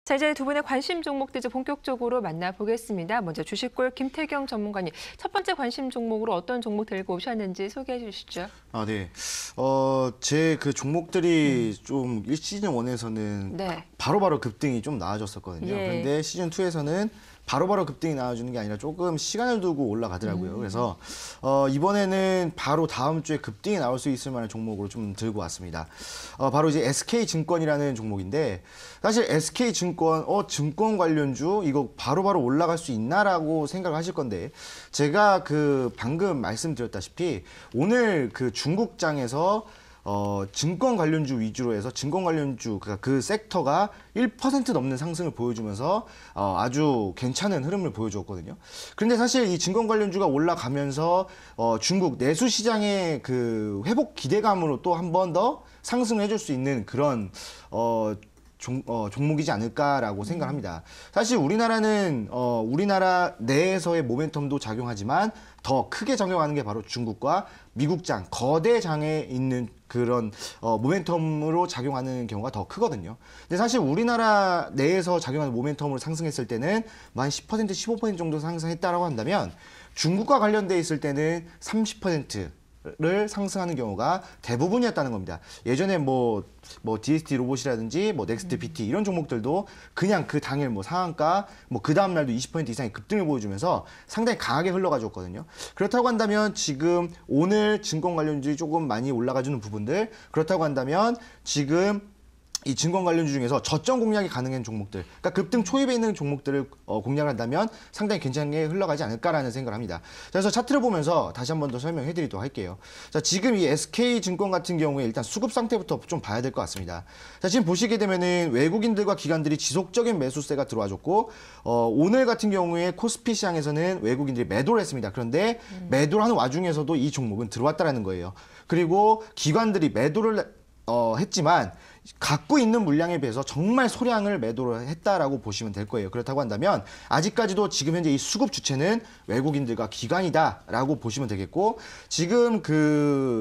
자, 이제 두 분의 관심 종목들 이제 본격적으로 만나보겠습니다. 먼저 주식골 김태경 전문가님, 첫 번째 관심 종목으로 어떤 종목 들고 오셨는지 소개해 주시죠. 네. 제 그 종목들이 좀 1시즌 1에서는 네. 바로바로 급등이 좀 나와줬었거든요. 예. 그런데 시즌 2에서는 바로바로 급등이 나와주는 게 아니라 조금 시간을 두고 올라가더라고요. 그래서 이번에는 바로 다음 주에 급등이 나올 수 있을 만한 종목으로 좀 들고 왔습니다. 바로 이제 SK증권이라는 종목인데 사실 SK증권, 증권 관련주 이거 바로바로 올라갈 수 있나라고 생각을 하실 건데 제가 그 방금 말씀드렸다시피 오늘 그 중국장에서 증권 관련주 위주로 해서 증권 관련주 그 섹터가 1% 넘는 상승을 보여주면서 아주 괜찮은 흐름을 보여주었거든요. 그런데 사실 이 증권 관련주가 올라가면서 중국 내수 시장의 그 회복 기대감으로 또 한 번 더 상승을 해줄 수 있는 그런 종목이지 않을까라고 생각합니다. 사실 우리나라는 우리나라 내에서의 모멘텀도 작용하지만 더 크게 작용하는 게 바로 중국과 미국장, 거대장에 있는 그런 모멘텀으로 작용하는 경우가 더 크거든요. 근데 사실 우리나라 내에서 작용하는 모멘텀으로 상승했을 때는 한 10%, 15% 정도 상승했다라고 한다면 중국과 관련돼 있을 때는 30%를 상승하는 경우가 대부분이었다는 겁니다. 예전에 뭐 DST 로봇이라든지 넥스트 BT 이런 종목들도 그냥 그 당일 상한가 그 다음 날도 20% 이상의 급등을 보여주면서 상당히 강하게 흘러가줬거든요. 그렇다고 한다면 지금 오늘 증권 관련주들이 조금 많이 올라가주는 부분들, 그렇다고 한다면 지금 이 증권 관련주 중에서 저점 공략이 가능한 종목들, 그러니까 급등 초입에 있는 종목들을 공략을 한다면 상당히 괜찮게 흘러가지 않을까라는 생각을 합니다. 그래서 차트를 보면서 다시 한 번 더 설명해 드리도록 할게요. 자, 지금 이 SK증권 같은 경우에 일단 수급 상태부터 좀 봐야 될 것 같습니다. 자, 지금 보시게 되면은 외국인들과 기관들이 지속적인 매수세가 들어와줬고, 오늘 같은 경우에 코스피 시장에서는 외국인들이 매도를 했습니다. 그런데 매도를 하는 와중에서도 이 종목은 들어왔다라는 거예요. 그리고 기관들이 매도를 했지만 갖고 있는 물량에 비해서 정말 소량을 매도를 했다라고 보시면 될 거예요. 그렇다고 한다면 아직까지도 지금 현재 이 수급 주체는 외국인들과 기관이다라고 보시면 되겠고, 지금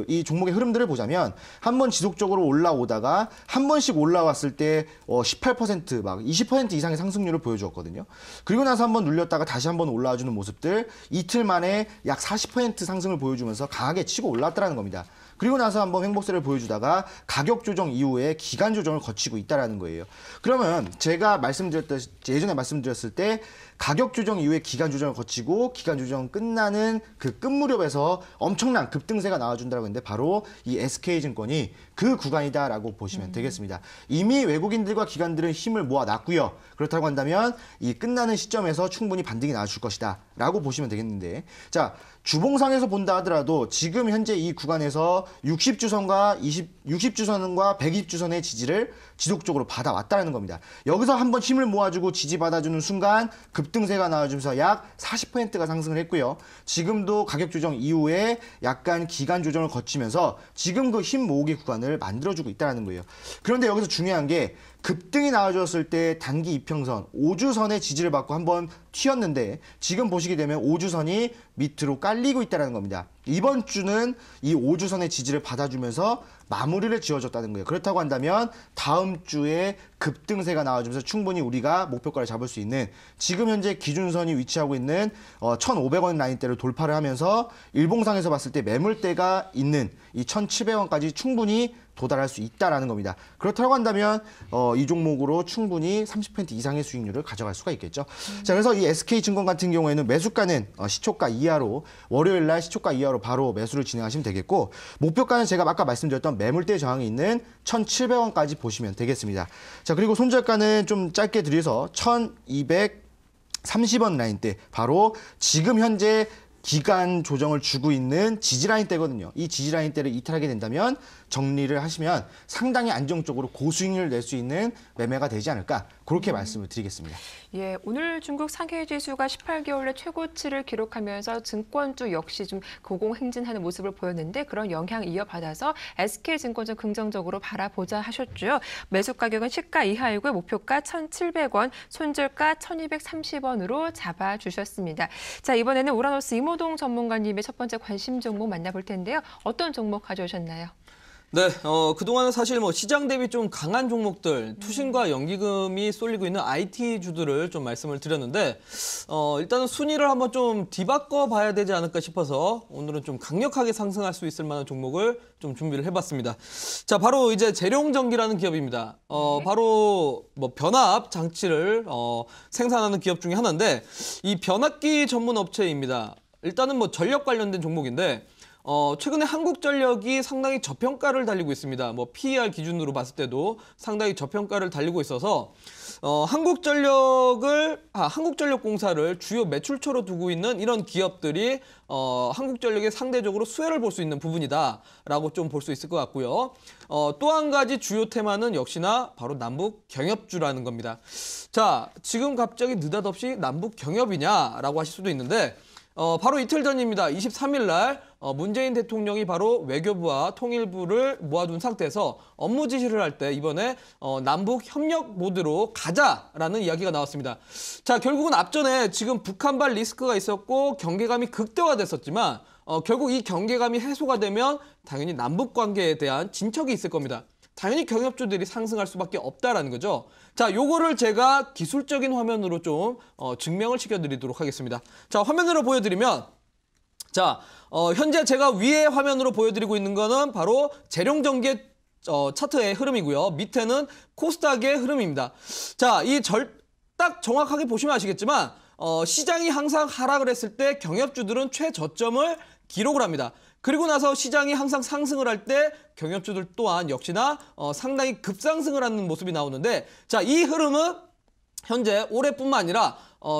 이 종목의 흐름들을 보자면 한 번 지속적으로 올라오다가 한 번씩 올라왔을 때 18% 막 20% 이상의 상승률을 보여주었거든요. 그리고 나서 한번 눌렸다가 다시 한번 올라와주는 모습들, 이틀 만에 약 40% 상승을 보여주면서 강하게 치고 올랐다라는 겁니다. 그리고 나서 한번 횡보세를 보여주다가 가격 조정 이후에 기간 조정을 거치고 있다라는 거예요. 그러면 제가 예전에 말씀드렸을 때 가격 조정 이후에 기간 조정을 거치고 기간 조정 끝나는 그 끝 무렵에서 엄청난 급등세가 나와준다고 했는데 바로 이 SK증권이 그 구간이다라고 보시면 되겠습니다. 이미 외국인들과 기관들은 힘을 모아놨고요. 그렇다고 한다면 이 끝나는 시점에서 충분히 반등이 나와줄 것이다 라고 보시면 되겠는데, 자, 주봉상에서 본다 하더라도 지금 현재 이 구간에서 60주선과 60주선과 120주선의 지지를 지속적으로 받아왔다는 겁니다. 여기서 한번 힘을 모아주고 지지받아주는 순간 급등세가 나와주면서 약 40%가 상승을 했고요. 지금도 가격 조정 이후에 약간 기간 조정을 거치면서 지금 그 힘 모으기 구간을 만들어주고 있다는 거예요. 그런데 여기서 중요한 게 급등이 나와줬을 때 단기 이평선 5주선의 지지를 받고 한번 튀었는데 지금 보시게 되면 5주선이 밑으로 깔리고 있다는 겁니다. 이번 주는 이 5주선의 지지를 받아주면서 마무리를 지어줬다는 거예요. 그렇다고 한다면 다음 주에 급등세가 나와주면서 충분히 우리가 목표가를 잡을 수 있는, 지금 현재 기준선이 위치하고 있는 1,500원 라인대를 돌파를 하면서 일봉상에서 봤을 때 매물대가 있는 이 1,700원까지 충분히 도달할 수 있다라는 겁니다. 그렇다고 한다면 이 종목으로 충분히 30% 이상의 수익률을 가져갈 수가 있겠죠. 자, 그래서 이 SK증권 같은 경우에는 매수가는 시초가 이하로, 월요일 날 시초가 이하로 바로 매수를 진행하시면 되겠고, 목표가는 제가 아까 말씀드렸던 매물대 저항이 있는 1,700원까지 보시면 되겠습니다. 자, 그리고 손절가는 좀 짧게 드려서 1,230원 라인대, 바로 지금 현재 기간 조정을 주고 있는 지지라인대거든요. 이 지지라인대를 이탈하게 된다면 정리를 하시면 상당히 안정적으로 고수익률을 낼 수 있는 매매가 되지 않을까, 그렇게 말씀을 드리겠습니다. 예, 오늘 중국 상해 지수가 18개월 내 최고치를 기록하면서 증권주 역시 좀 고공행진하는 모습을 보였는데 그런 영향 이어받아서 SK증권 좀 긍정적으로 바라보자 하셨죠. 매수 가격은 시가 이하이고 목표가 1,700원, 손절가 1,230원으로 잡아주셨습니다. 자, 이번에는 우라노스 이모동 전문가님의 첫 번째 관심 종목 만나볼 텐데요. 어떤 종목 가져오셨나요? 네, 그동안은 사실 뭐 시장 대비 좀 강한 종목들, 투신과 연기금이 쏠리고 있는 IT주들을 좀 말씀을 드렸는데, 일단은 순위를 한번 좀 뒤바꿔 봐야 되지 않을까 싶어서 오늘은 좀 강력하게 상승할 수 있을 만한 종목을 좀 준비를 해봤습니다. 자, 바로 이제 재룡전기라는 기업입니다. 바로 뭐 변압 장치를 생산하는 기업 중에 하나인데, 이 변압기 전문 업체입니다. 일단은 뭐 전력 관련된 종목인데, 최근에 한국전력이 상당히 저평가를 달리고 있습니다. 뭐 PER 기준으로 봤을 때도 상당히 저평가를 달리고 있어서 한국전력공사를 주요 매출처로 두고 있는 이런 기업들이 한국전력에 상대적으로 수혜를 볼 수 있는 부분이다라고 좀 볼 수 있을 것 같고요. 또 한 가지 주요 테마는 역시나 바로 남북 경협주라는 겁니다. 자, 지금 갑자기 느닷없이 남북 경협이냐라고 하실 수도 있는데 바로 이틀 전입니다. 23일 날 문재인 대통령이 바로 외교부와 통일부를 모아둔 상태에서 업무 지시를 할 때 이번에 남북 협력 모드로 가자라는 이야기가 나왔습니다. 자, 결국은 앞전에 지금 북한발 리스크가 있었고 경계감이 극대화됐었지만 결국 이 경계감이 해소가 되면 당연히 남북 관계에 대한 진척이 있을 겁니다. 당연히 경협주들이 상승할 수밖에 없다라는 거죠. 자, 요거를 제가 기술적인 화면으로 좀 증명을 시켜드리도록 하겠습니다. 자, 화면으로 보여드리면, 자, 현재 제가 위에 화면으로 보여드리고 있는 거는 바로 재룡전기의 차트의 흐름이고요. 밑에는 코스닥의 흐름입니다. 자, 딱 정확하게 보시면 아시겠지만 시장이 항상 하락을 했을 때 경협주들은 최저점을 기록을 합니다. 그리고 나서 시장이 항상 상승을 할 때 경협주들 또한 역시나 상당히 급상승을 하는 모습이 나오는데, 자, 이 흐름은 현재 올해뿐만 아니라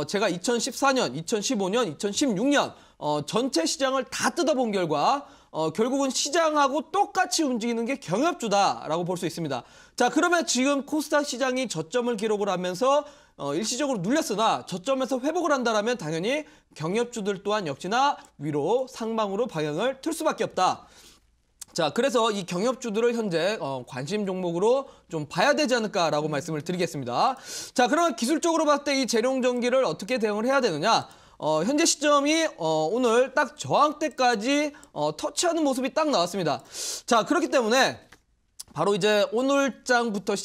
제가 2014년, 2015년, 2016년 전체 시장을 다 뜯어본 결과 결국은 시장하고 똑같이 움직이는 게 경협주다라고 볼 수 있습니다. 자, 그러면 지금 코스닥 시장이 저점을 기록을 하면서 일시적으로 눌렸으나 저점에서 회복을 한다면 당연히 경협주들 또한 역시나 위로 상방으로 방향을 틀 수밖에 없다. 자, 그래서 이 경협주들을 현재 관심 종목으로 좀 봐야 되지 않을까라고 말씀을 드리겠습니다. 자, 그러면 기술적으로 봤을 때 이 재룡전기를 어떻게 대응을 해야 되느냐? 현재 시점이 오늘 딱 저항대까지 터치하는 모습이 딱 나왔습니다. 자, 그렇기 때문에 바로 이제 오늘장부터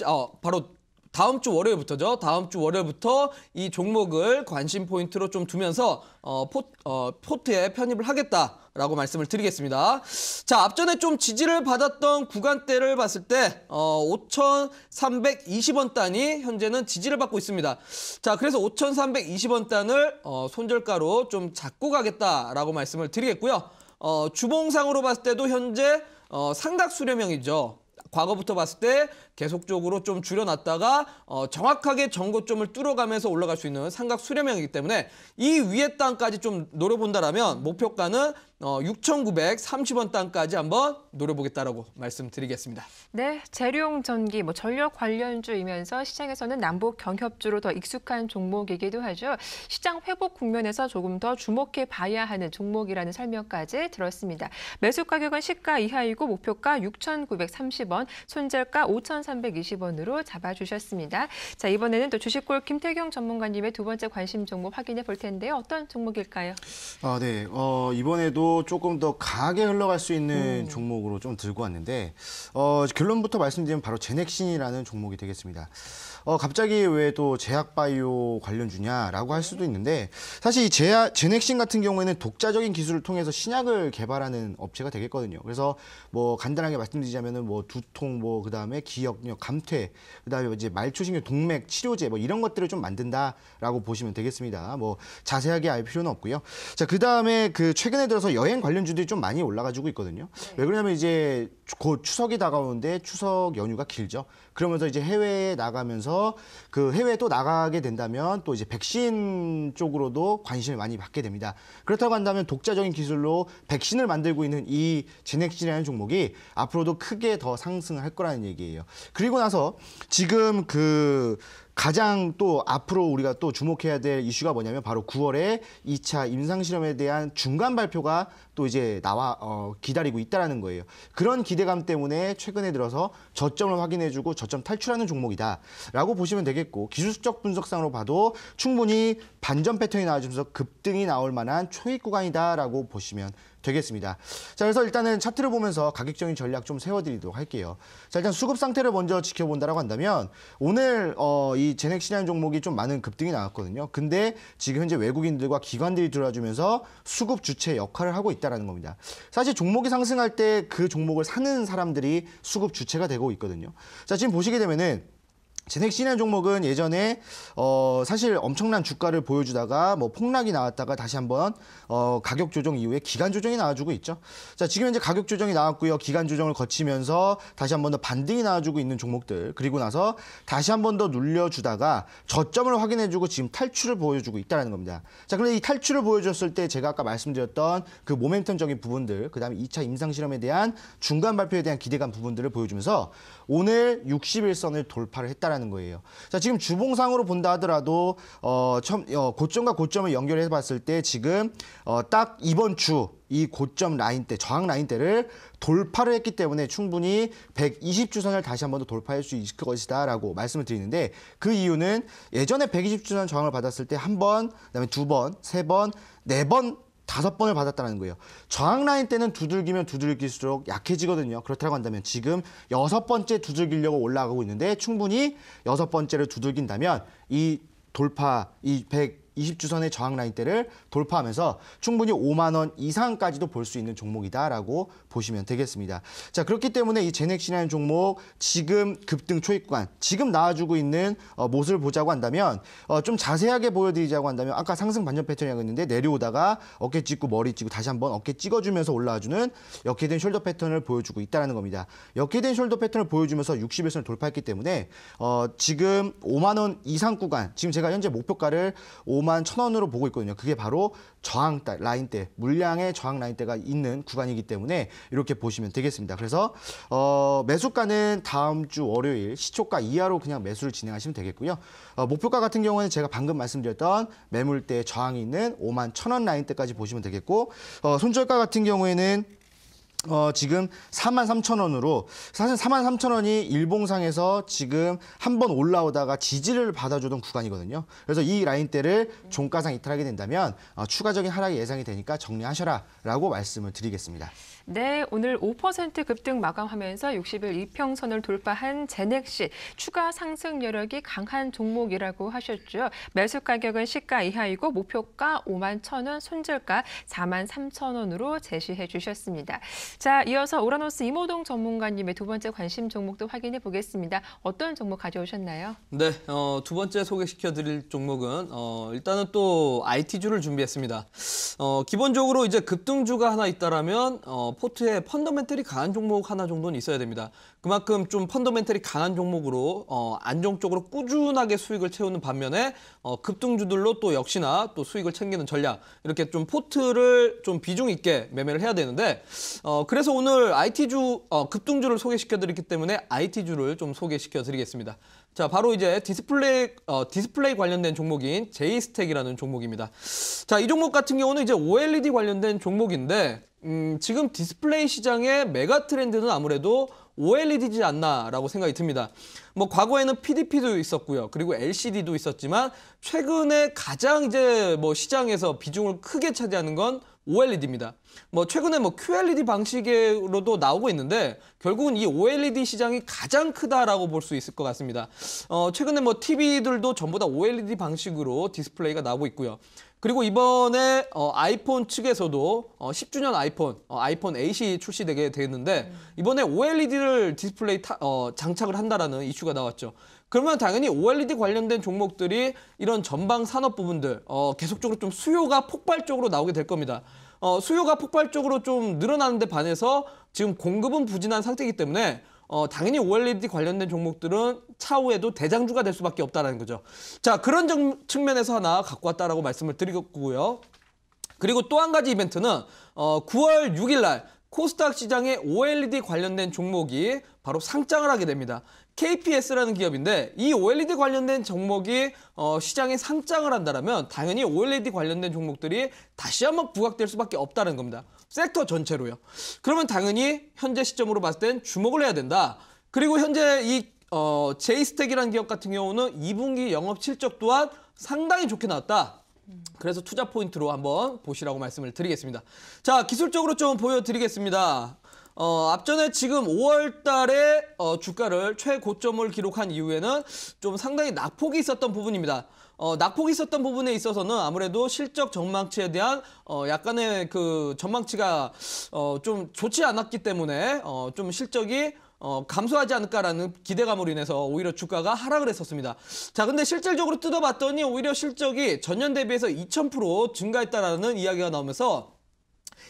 바로 다음 주 월요일부터죠. 다음 주 월요일부터 이 종목을 관심 포인트로 좀 두면서 포트에 편입을 하겠다라고 말씀을 드리겠습니다. 자, 앞전에 좀 지지를 받았던 구간대를 봤을 때 5,320원 단이 현재는 지지를 받고 있습니다. 자, 그래서 5,320원 단을 손절가로 좀 잡고 가겠다라고 말씀을 드리겠고요. 주봉상으로 봤을 때도 현재 상각 수렴형이죠. 과거부터 봤을 때 계속적으로 좀 줄여놨다가 정확하게 전고점을 뚫어가면서 올라갈 수 있는 삼각 수렴형이기 때문에 이 위에 땅까지 좀 노려본다라면 목표가는 6,930원 땅까지 한번 노려보겠다라고 말씀드리겠습니다. 네, 재룡전기, 전력 관련주이면서 시장에서는 남북 경협주로 더 익숙한 종목이기도 하죠. 시장 회복 국면에서 조금 더 주목해 봐야 하는 종목이라는 설명까지 들었습니다. 매수 가격은 시가 이하이고 목표가 6,930원, 손절가 5,320원으로 잡아주셨습니다. 자, 이번에는 또 주식골 김태경 전문가님의 두 번째 관심 종목 확인해 볼 텐데요. 어떤 종목일까요? 네, 이번에도 조금 더 강하게 흘러갈 수 있는 종목으로 좀 들고 왔는데 결론부터 말씀드리면 바로 제넥신이라는 종목이 되겠습니다. 갑자기 왜 또 제약바이오 관련주냐라고 할 수도 있는데 사실 이 제넥신 같은 경우에는 독자적인 기술을 통해서 신약을 개발하는 업체가 되겠거든요. 그래서 뭐 간단하게 말씀드리자면은 뭐 두통, 뭐 그다음에 기억력, 감퇴, 그다음에 이제 말초신경 동맥 치료제 뭐 이런 것들을 좀 만든다라고 보시면 되겠습니다. 뭐 자세하게 알 필요는 없고요. 자, 그다음에 그 최근에 들어서 여행 관련주들이 좀 많이 올라가지고 있거든요. 왜 그러냐면 이제 곧 추석이 다가오는데 추석 연휴가 길죠. 그러면서 이제 해외에 나가면서 그 해외에 또 나가게 된다면 또 이제 백신 쪽으로도 관심을 많이 받게 됩니다. 그렇다고 한다면 독자적인 기술로 백신을 만들고 있는 이 제넥신이라는 종목이 앞으로도 크게 더 상승을 할 거라는 얘기예요. 그리고 나서 지금 가장 또 앞으로 우리가 또 주목해야 될 이슈가 뭐냐면 바로 9월에 2차 임상실험에 대한 중간 발표가 또 이제 기다리고 있다는 거예요. 그런 기대감 때문에 최근에 들어서 저점을 확인해주고 저점 탈출하는 종목이다라고 보시면 되겠고, 기술적 분석상으로 봐도 충분히 반전 패턴이 나와주면서 급등이 나올 만한 초입 구간이다라고 보시면 되겠습니다. 자, 그래서 일단은 차트를 보면서 가격적인 전략 좀 세워드리도록 할게요. 자, 일단 수급 상태를 먼저 지켜본다라고 한다면 오늘 이 제넥시라는 종목이 좀 많은 급등이 나왔거든요. 근데 지금 현재 외국인들과 기관들이 들어와주면서 수급 주체 역할을 하고 있다는 겁니다. 사실 종목이 상승할 때 그 종목을 사는 사람들이 수급 주체가 되고 있거든요. 자, 지금 보시게 되면은 제넥시라는 종목은 예전에 사실 엄청난 주가를 보여주다가 뭐 폭락이 나왔다가 다시 한번 가격 조정 이후에 기간 조정이 나와주고 있죠. 자, 지금 현재 가격 조정이 나왔고요. 기간 조정을 거치면서 다시 한번 더 반등이 나와주고 있는 종목들, 그리고 나서 다시 한번 더 눌려주다가 저점을 확인해주고 지금 탈출을 보여주고 있다는 겁니다. 자, 그런데 이 탈출을 보여줬을 때 제가 아까 말씀드렸던 그 모멘텀적인 부분들, 그다음에 2차 임상 실험에 대한 중간 발표에 대한 기대감 부분들을 보여주면서 오늘 61선을 돌파를 했다라는 거예요. 자, 지금 주봉상으로 본다 하더라도 고점과 고점을 연결해 봤을 때 지금 딱 이번 주 이 고점 라인대, 저항 라인대를 돌파를 했기 때문에 충분히 120주선을 다시 한 번 더 돌파할 수 있을 것이다라고 말씀을 드리는데, 그 이유는 예전에 120주선 저항을 받았을 때 한 번, 그다음에 두 번, 세 번, 네 번, 5번을 받았다는 거예요. 저항 라인 때는 두들기면 두들길수록 약해지거든요. 그렇다고 한다면 지금 6번째 두들기려고 올라가고 있는데 충분히 6번째를 두들긴다면 이 돌파, 이 120주선의 저항 라인대를 돌파하면서 충분히 5만 원 이상까지도 볼 수 있는 종목이다라고 보시면 되겠습니다. 자, 그렇기 때문에 이 제넥시라는 종목 지금 급등 초입 구간, 지금 나와주고 있는 모습을 보자고 한다면 좀 자세하게 보여드리자고 한다면 아까 상승 반전 패턴이라고 했는데 내려오다가 어깨 찍고 머리 찍고 다시 한번 어깨 찍어주면서 올라와주는 역회된 숄더 패턴을 보여주고 있다는 겁니다. 역회된 숄더 패턴을 보여주면서 60일선을 돌파했기 때문에 지금 5만 원 이상 구간, 지금 제가 현재 목표가를 5만 1,000원으로 보고 있거든요. 그게 바로 저항 라인대, 물량의 저항 라인대가 있는 구간이기 때문에 이렇게 보시면 되겠습니다. 그래서 매수가는 다음 주 월요일 시초가 이하로 그냥 매수를 진행하시면 되겠고요. 목표가 같은 경우는 제가 방금 말씀드렸던 매물대 저항이 있는 5만 1,000원 라인대까지 보시면 되겠고, 손절가 같은 경우에는 지금 43,000원으로, 사실 43,000원이 일봉상에서 지금 한번 올라오다가 지지를 받아주던 구간이거든요. 그래서 이 라인대를 종가상 이탈하게 된다면 추가적인 하락이 예상이 되니까 정리하셔라라고 말씀을 드리겠습니다. 네, 오늘 5% 급등 마감하면서 60일 이평선을 돌파한 제넥시, 추가 상승 여력이 강한 종목이라고 하셨죠. 매수 가격은 시가 이하이고 목표가 5만 1,000원, 손절가 4만 3,000원으로 제시해 주셨습니다. 자, 이어서 오라노스 이모동 전문가님의 두 번째 관심 종목도 확인해 보겠습니다. 어떤 종목 가져오셨나요? 네, 두 번째 소개시켜드릴 종목은 일단은 또 IT주를 준비했습니다. 기본적으로 이제 급등주가 하나 있다라면 포트에 펀더멘털이 강한 종목 하나 정도는 있어야 됩니다. 그만큼 좀 펀더멘털이 강한 종목으로 안정적으로 꾸준하게 수익을 채우는 반면에 급등주들로 또 역시나 또 수익을 챙기는 전략, 이렇게 좀 포트를 좀 비중 있게 매매를 해야 되는데, 그래서 오늘 IT주 급등주를 소개시켜드렸기 때문에 IT주를 좀 소개시켜드리겠습니다. 자, 바로 이제 디스플레이 관련된 종목인 제이스택이라는 종목입니다. 자, 이 종목 같은 경우는 이제 OLED 관련된 종목인데, 지금 디스플레이 시장의 메가 트렌드는 아무래도 OLED지 않나라고 생각이 듭니다. 뭐 과거에는 PDP도 있었고요. 그리고 LCD도 있었지만 최근에 가장 이제 뭐 시장에서 비중을 크게 차지하는 건 OLED입니다. 뭐 최근에 뭐 QLED 방식으로도 나오고 있는데 결국은 이 OLED 시장이 가장 크다라고 볼 수 있을 것 같습니다. 최근에 뭐 TV들도 전부 다 OLED 방식으로 디스플레이가 나오고 있고요. 그리고 이번에 아이폰 측에서도 10주년 아이폰 8이 출시되게 되는데 이번에 OLED를 디스플레이 장착을 한다라는 이슈가 나왔죠. 그러면 당연히 OLED 관련된 종목들이 이런 전방 산업 부분들 계속적으로 좀 수요가 폭발적으로 나오게 될 겁니다. 수요가 폭발적으로 좀 늘어나는데 반해서 지금 공급은 부진한 상태이기 때문에 당연히 OLED 관련된 종목들은 차후에도 대장주가 될 수밖에 없다는 거죠. 자, 그런 측면에서 하나 갖고 왔다라고 말씀을 드리겠고요. 그리고 또 한 가지 이벤트는 9월 6일 날 코스닥 시장에 OLED 관련된 종목이 바로 상장을 하게 됩니다. KPS라는 기업인데 이 OLED 관련된 종목이 시장에 상장을 한다면 당연히 OLED 관련된 종목들이 다시 한번 부각될 수밖에 없다는 겁니다. 섹터 전체로요. 그러면 당연히 현재 시점으로 봤을 땐 주목을 해야 된다. 그리고 현재 이 제이스택이라는 기업 같은 경우는 2분기 영업 실적 또한 상당히 좋게 나왔다. 그래서 투자 포인트로 한번 보시라고 말씀을 드리겠습니다. 자, 기술적으로 좀 보여드리겠습니다. 앞전에 지금 5월 달에 주가를 최고점을 기록한 이후에는 좀 상당히 낙폭이 있었던 부분입니다. 낙폭이 있었던 부분에 있어서는 아무래도 실적 전망치에 대한 약간의 그 전망치가 좀 좋지 않았기 때문에 좀 실적이 감소하지 않을까라는 기대감으로 인해서 오히려 주가가 하락을 했었습니다. 자, 근데 실질적으로 뜯어봤더니 오히려 실적이 전년 대비해서 2000% 증가했다라는 이야기가 나오면서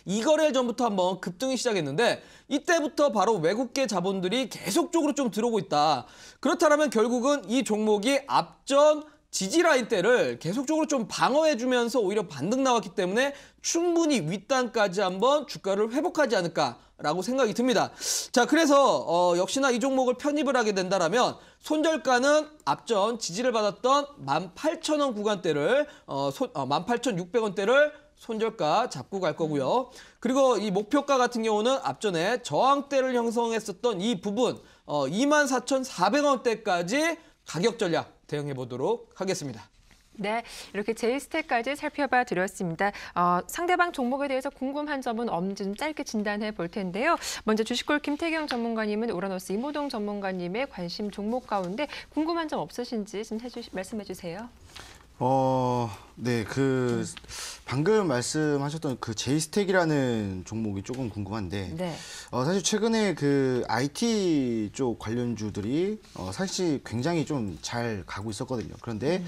2거래일 전부터 한번 급등이 시작했는데 이때부터 바로 외국계 자본들이 계속적으로 좀 들어오고 있다. 그렇다면 결국은 이 종목이 앞전 지지라인 대를 계속적으로 좀 방어해주면서 오히려 반등 나왔기 때문에 충분히 윗단까지 한번 주가를 회복하지 않을까라고 생각이 듭니다. 자, 그래서 역시나 이 종목을 편입을 하게 된다라면 손절가는 앞전 지지를 받았던 18,000원 구간대를 18,600원대를 손절가 잡고 갈 거고요. 그리고 이 목표가 같은 경우는 앞전에 저항대를 형성했었던 이 부분 24,400원대까지 가격 전략 대응해 보도록 하겠습니다. 네, 이렇게 제이스택까지 살펴봐 드렸습니다. 상대방 종목에 대해서 궁금한 점은 없는지 좀 짧게 진단해 볼 텐데요. 먼저 주식골 김태경 전문가님은 우라노스 이모동 전문가님의 관심 종목 가운데 궁금한 점 없으신지 좀 말씀해 주세요. 네, 방금 말씀하셨던 그 제이스택이라는 종목이 조금 궁금한데, 네. 사실 최근에 그 IT 쪽 관련주들이 사실 굉장히 좀 잘 가고 있었거든요. 그런데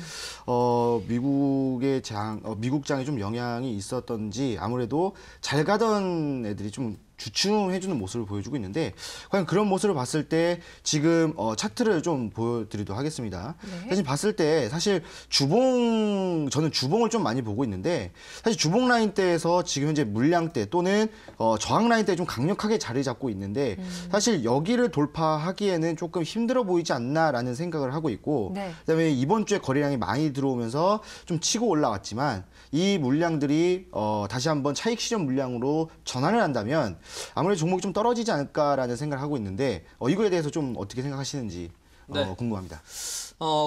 미국장에 좀 영향이 있었던지 아무래도 잘 가던 애들이 좀 주춤해주는 모습을 보여주고 있는데 과연 그런 모습을 봤을 때 지금 차트를 좀 보여드리도록 하겠습니다. 네. 사실 봤을 때 사실 저는 주봉을 좀 많이 보고 있는데 사실 주봉 라인대에서 지금 현재 물량대 또는 저항 라인대에 좀 강력하게 자리 잡고 있는데 사실 여기를 돌파하기에는 조금 힘들어 보이지 않나라는 생각을 하고 있고 네. 그다음에 이번 주에 거래량이 많이 들어오면서 좀 치고 올라왔지만 이 물량들이 다시 한번 차익 실현 물량으로 전환을 한다면 아무래도 종목이 좀 떨어지지 않을까라는 생각을 하고 있는데 이거에 대해서 좀 어떻게 생각하시는지 네. 궁금합니다.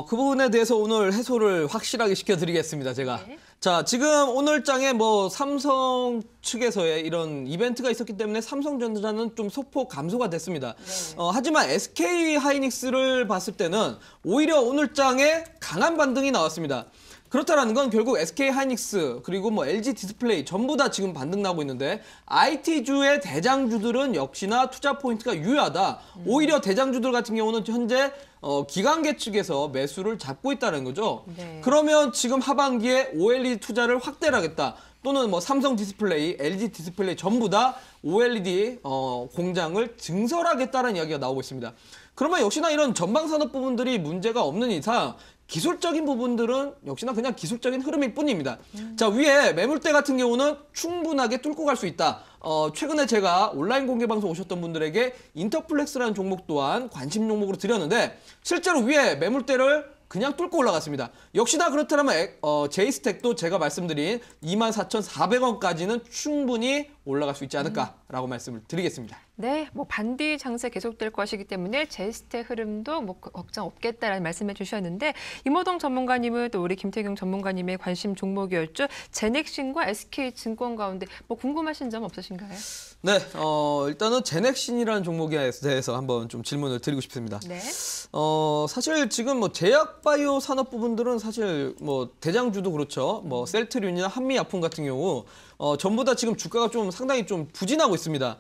그 부분에 대해서 오늘 해소를 확실하게 시켜드리겠습니다, 제가. 네. 자, 지금 오늘 장에 뭐 삼성 측에서의 이런 이벤트가 있었기 때문에 삼성전자는 좀 소폭 감소가 됐습니다. 네. 하지만 SK 하이닉스를 봤을 때는 오히려 오늘 장에 강한 반등이 나왔습니다. 그렇다라는 건 결국 SK 하이닉스 그리고 뭐 LG 디스플레이 전부 다 지금 반등 나고 있는데 IT주의 대장주들은 역시나 투자 포인트가 유효하다. 오히려 대장주들 같은 경우는 현재 기관계 측에서 매수를 잡고 있다는 거죠. 네. 그러면 지금 하반기에 OLED 투자를 확대를 하겠다. 또는 뭐 삼성 디스플레이, LG 디스플레이 전부 다 OLED 공장을 증설하겠다는 이야기가 나오고 있습니다. 그러면 역시나 이런 전방 산업 부분들이 문제가 없는 이상 기술적인 부분들은 역시나 그냥 기술적인 흐름일 뿐입니다. 자, 위에 매물대 같은 경우는 충분하게 뚫고 갈 수 있다. 최근에 제가 온라인 공개 방송 오셨던 분들에게 인터플렉스라는 종목 또한 관심 종목으로 드렸는데 실제로 위에 매물대를 그냥 뚫고 올라갔습니다. 역시나 그렇다면 제이스택도 제가 말씀드린 24,400원까지는 충분히 올라갈 수 있지 않을까라고 말씀을 드리겠습니다. 네, 뭐 반디 장세 계속될 것이기 때문에 제이스택 흐름도 뭐 걱정 없겠다라는 말씀해 주셨는데 이모동 전문가님은 또 우리 김태경 전문가님의 관심 종목이었죠. 제넥신과 SK증권 가운데 뭐 궁금하신 점 없으신가요? 네, 일단은 제넥신이라는 종목에 대해서 한번 좀 질문을 드리고 싶습니다. 네. 사실 지금 뭐 제약바이오 산업 부분들은 사실 뭐 대장주도 그렇죠. 뭐 셀트리온이나 한미약품 같은 경우 전부 다 지금 주가가 좀 상당히 좀 부진하고 있습니다.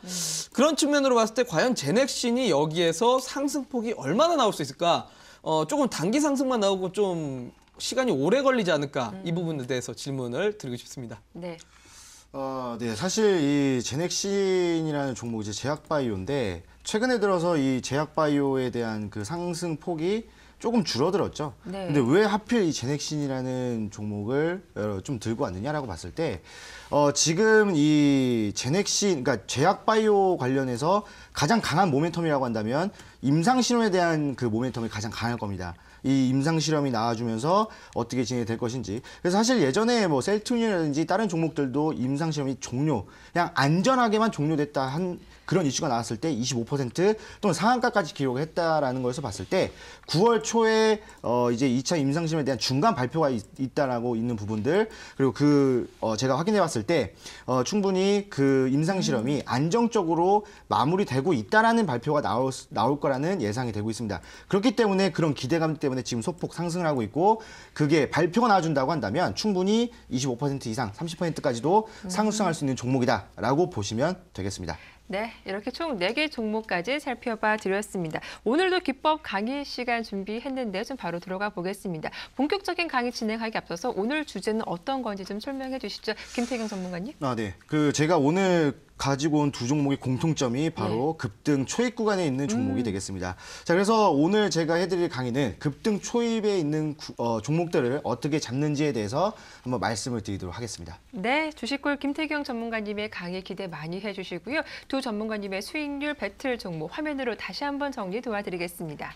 그런 측면으로 봤을 때 과연 제넥신이 여기에서 상승폭이 얼마나 나올 수 있을까? 조금 단기 상승만 나오고 좀 시간이 오래 걸리지 않을까? 이 부분에 대해서 질문을 드리고 싶습니다. 네. 네, 사실 이 제넥신이라는 종목이 이제 제약바이오인데 최근에 들어서 이 제약바이오에 대한 그 상승폭이 조금 줄어들었죠. 네. 근데 왜 하필 이 제넥신이라는 종목을 좀 들고 왔느냐라고 봤을 때 지금 이 제넥신, 그러니까 제약바이오 관련해서 가장 강한 모멘텀이라고 한다면 임상실험에 대한 그 모멘텀이 가장 강할 겁니다. 이 임상 실험이 나와주면서 어떻게 진행이 될 것인지. 그래서 사실 예전에 뭐 셀트리온이라든지 다른 종목들도 임상 실험이 그냥 안전하게만 종료됐다 한 그런 이슈가 나왔을 때 25% 또는 상한가까지 기록을 했다라는 것에서 봤을 때 9월 초에 이제 2차 임상 실험에 대한 중간 발표가 있다라고 있는 부분들, 그리고 제가 확인해 봤을 때 충분히 그 임상 실험이 안정적으로 마무리되고 있다라는 발표가 나올 거라는 예상이 되고 있습니다. 그렇기 때문에 그런 기대감 때문에 지금 소폭 상승을 하고 있고, 그게 발표가 나와준다고 한다면 충분히 25% 이상, 30%까지도 상승할 수 있는 종목이다라고 보시면 되겠습니다. 네, 이렇게 총 4개 종목까지 살펴봐 드렸습니다. 오늘도 기법 강의 시간 준비했는데 좀 바로 들어가 보겠습니다. 본격적인 강의 진행하기 앞서서 오늘 주제는 어떤 건지 좀 설명해 주시죠. 김태경 전문가님. 네. 제가 오늘 가지고 온 두 종목의 공통점이 바로 급등 초입 구간에 있는 종목이 되겠습니다. 자, 그래서 오늘 제가 해드릴 강의는 급등 초입에 있는 종목들을 어떻게 잡는지에 대해서 한번 말씀을 드리도록 하겠습니다. 네, 주식골 김태경 전문가님의 강의 기대 많이 해주시고요. 두 전문가님의 수익률 배틀 종목 화면으로 다시 한번 정리 도와드리겠습니다.